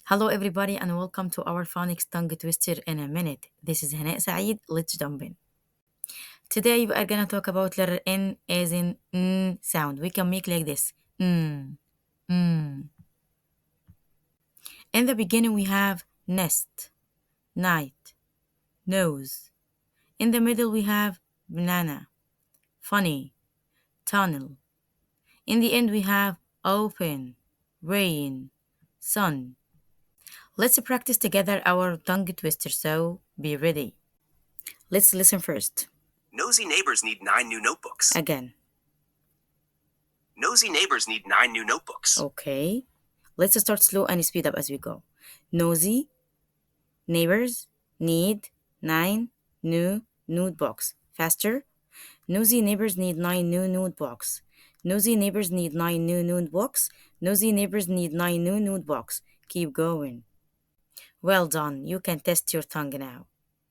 Hello, everybody, and welcome to our Phonics tongue twister in a minute. This is Hanaa Said. Let's jump in. Today, we are gonna talk about letter N as in sound. We can make like this. Mm. In the beginning, we have nest, night, nose. In the middle, we have banana, funny, tunnel. In the end, we have open, rain, sun. Let's practice together our tongue twister, so be ready. Let's listen first. Nosy neighbors need 9 new notebooks. Again. Nosy neighbors need 9 new notebooks. Okay. Let's start slow and speed up as we go. Nosy neighbors need 9 new notebooks. Faster. Nosy neighbors need 9 new notebooks. Nosy neighbors need 9 new notebooks. Nosy neighbors need 9 new notebooks. Keep going. Well done. You can test your tongue now.